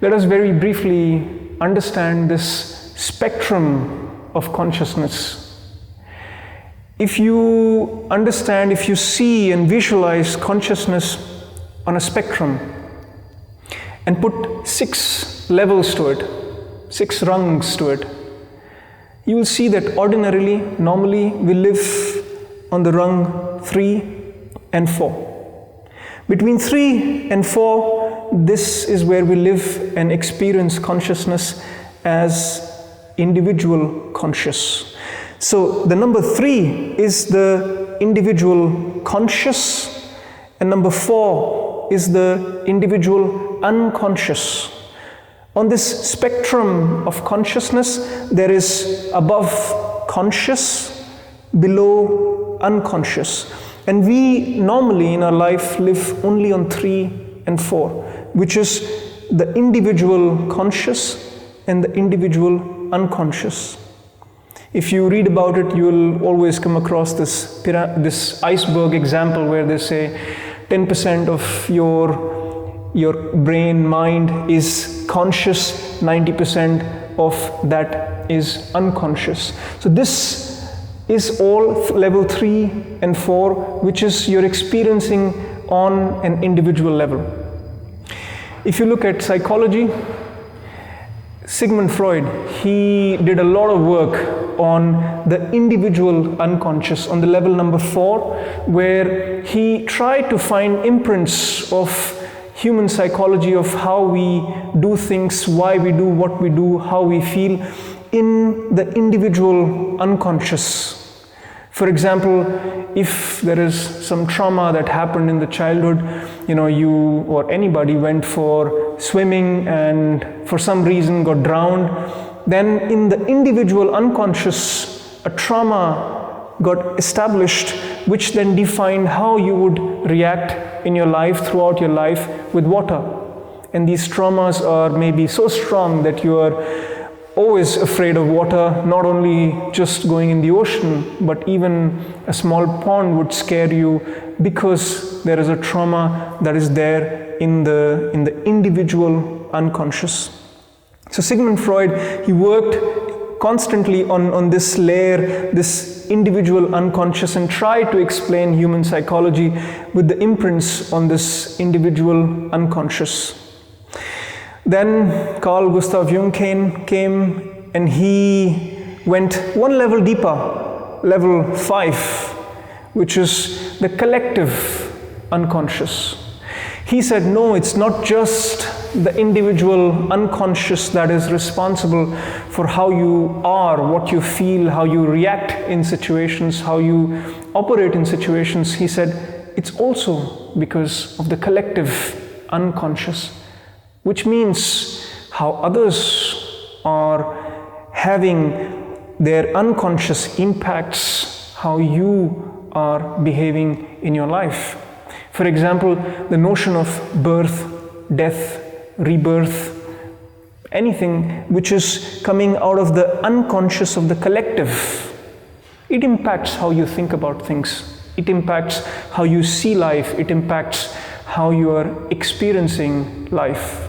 Let us very briefly understand this spectrum of consciousness. If you understand, if you see and visualize consciousness on a spectrum and put 6 levels to it, 6 rungs to it, you will see that ordinarily, normally, we live on the rung 3 and 4. Between 3 and 4, this is where we live and experience consciousness as individual conscious. So the number 3 is the individual conscious, and number 4 is the individual unconscious. On this spectrum of consciousness, there is above conscious, below unconscious. And we normally in our life live only on 3 and 4, which is the individual conscious and the individual unconscious. If you read about it, you will always come across this iceberg example where they say 10% of your brain, mind is conscious, 90% of that is unconscious. So this is all level 3 and 4, which is you're experiencing on an individual level. If you look at psychology, Sigmund Freud, he did a lot of work on the individual unconscious on the level number 4, where he tried to find imprints of human psychology, of how we do things, why we do what we do, how we feel in the individual unconscious. For example, if there is some trauma that happened in the childhood, you or anybody went for swimming and for some reason got drowned, then in the individual unconscious, a trauma got established, which then defined how you would react in your life, throughout your life, with water. And these traumas are maybe so strong that you are always afraid of water, not only just going in the ocean, but even a small pond would scare you because there is a trauma that is there in the individual unconscious. So Sigmund Freud, he worked constantly on this layer, this individual unconscious, and tried to explain human psychology with the imprints on this individual unconscious. Then Carl Gustav Jung came and he went one level deeper, level 5, which is the collective unconscious. He said, no, it's not just the individual unconscious that is responsible for how you are, what you feel, how you react in situations, how you operate in situations. He said, it's also because of the collective unconscious, which means how others are having their unconscious impacts how you are behaving in your life. For example, the notion of birth, death, rebirth, anything which is coming out of the unconscious of the collective, it impacts how you think about things. It impacts how you see life. It impacts how you are experiencing life.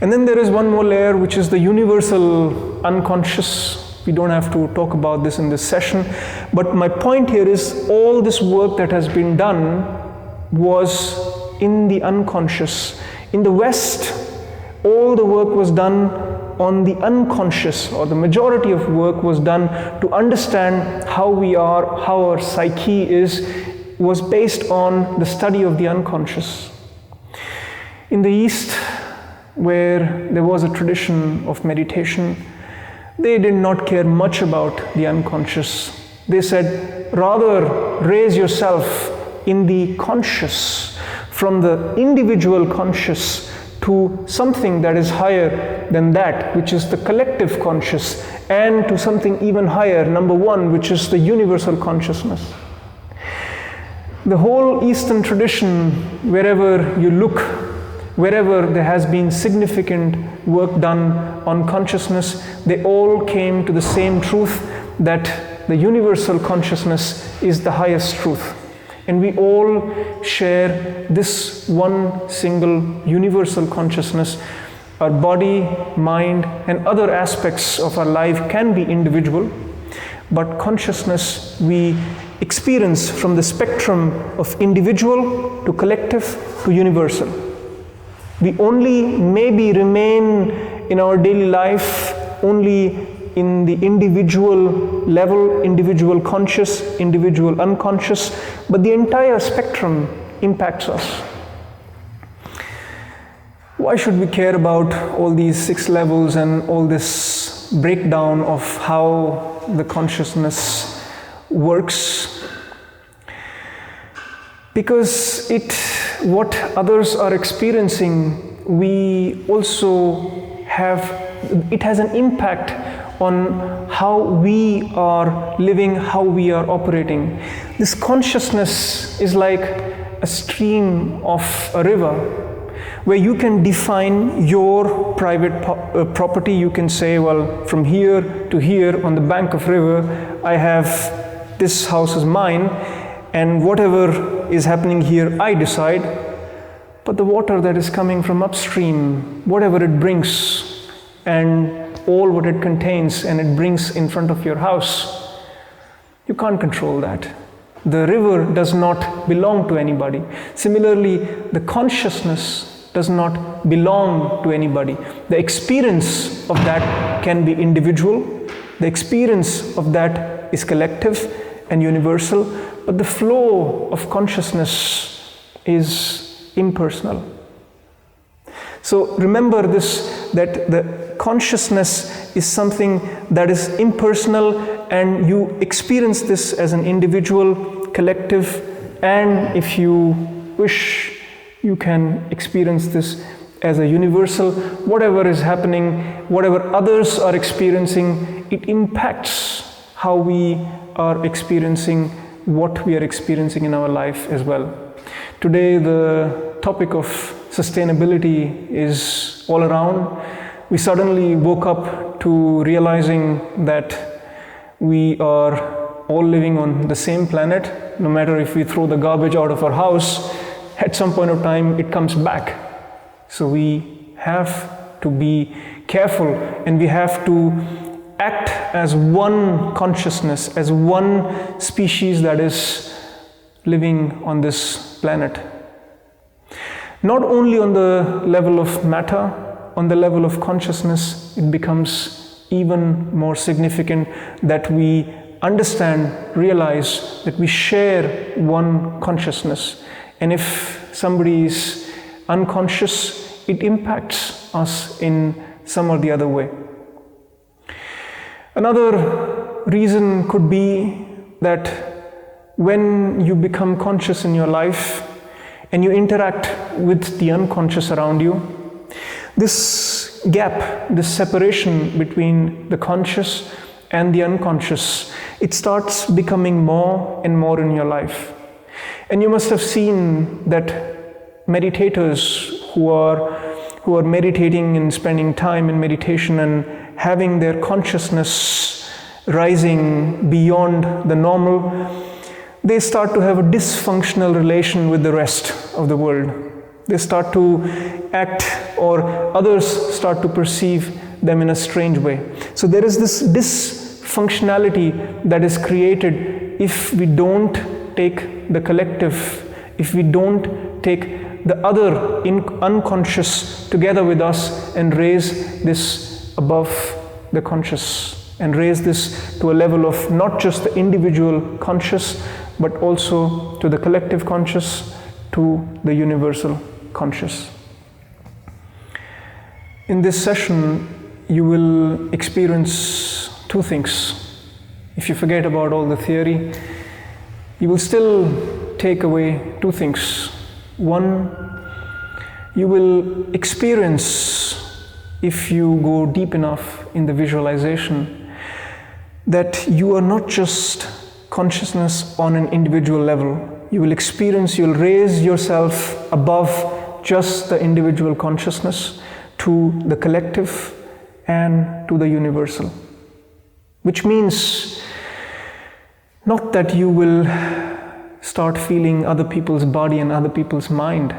And then there is one more layer, which is the universal unconscious. We don't have to talk about this in this session, but my point here is all this work that has been done was in the unconscious. In the West, all the work was done on the unconscious, or the majority of work was done to understand how we are, how our psyche is, was based on the study of the unconscious. In the East, where there was a tradition of meditation, they did not care much about the unconscious. They said, rather raise yourself in the conscious, from the individual conscious to something that is higher than that, which is the collective conscious, and to something even higher, number 1, which is the universal consciousness. The whole Eastern tradition, wherever you look, wherever there has been significant work done on consciousness, they all came to the same truth, that the universal consciousness is the highest truth. And we all share this one single universal consciousness, Our body, mind, and other aspects of our life can be individual, but consciousness we experience from the spectrum of individual to collective to universal. We only maybe remain in our daily life only in the individual level, individual conscious, individual unconscious, but the entire spectrum impacts us. Why should we care about all these 6 levels and all this breakdown of how the consciousness works? Because what others are experiencing, we also it has an impact on how we are living, how we are operating. This consciousness is like a stream of a river, where you can define your private property. You can say, well, from here to here on the bank of river, I have this house is mine, and whatever is happening here, I decide. But the water that is coming from upstream, whatever it brings, and all what it contains, and it brings in front of your house, you can't control that. The river does not belong to anybody. Similarly, the consciousness does not belong to anybody. The experience of that can be individual, the experience of that is collective and universal, but the flow of consciousness is impersonal. So remember this, that the consciousness is something that is impersonal, and you experience this as an individual, collective, and if you wish, you can experience this as a universal. Whatever is happening, whatever others are experiencing, it impacts how we are experiencing what we are experiencing in our life as well. Today, the topic of sustainability is all around. We suddenly woke up to realizing that we are all living on the same planet. No matter if we throw the garbage out of our house, at some point of time it comes back. So we have to be careful, and we have to act as one consciousness, as one species that is living on this planet. Not only on the level of matter, on the level of consciousness, it becomes even more significant that we understand, realize that we share one consciousness. And if somebody is unconscious, it impacts us in some or the other way. Another reason could be that when you become conscious in your life and you interact with the unconscious around you, this gap, this separation between the conscious and the unconscious, it starts becoming more and more in your life. And you must have seen that meditators who are meditating and spending time in meditation and having their consciousness rising beyond the normal, they start to have a dysfunctional relation with the rest of the world. They start to act, or others start to perceive them in a strange way. So there is this dysfunctionality that is created if we don't take the collective, if we don't take the other unconscious together with us and raise this above the conscious, and raise this to a level of not just the individual conscious, but also to the collective conscious, to the universal conscious. In this session, you will experience 2 things. If you forget about all the theory, you will still take away 2 things. One, you will experience, if you go deep enough in the visualization, that you are not just consciousness on an individual level. You will experience, you'll raise yourself above just the individual consciousness to the collective and to the universal. Which means not that you will start feeling other people's body and other people's mind.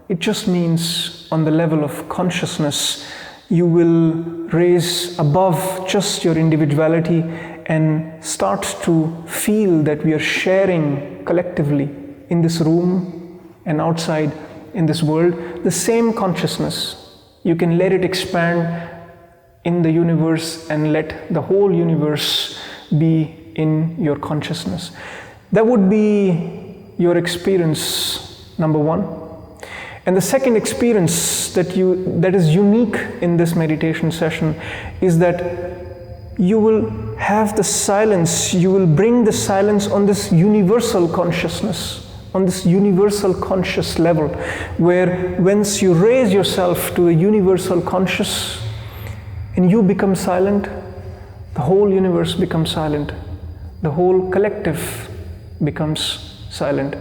It just means on the level of consciousness, you will raise above just your individuality and start to feel that we are sharing collectively in this room and outside in this world the same consciousness. You can let it expand in the universe and let the whole universe be in your consciousness. That would be your experience number one. And the second experience that is unique in this meditation session is that you will have the silence, you will bring the silence on this universal consciousness, on this universal conscious level, where once you raise yourself to the universal conscious and you become silent, the whole universe becomes silent, the whole collective becomes silent.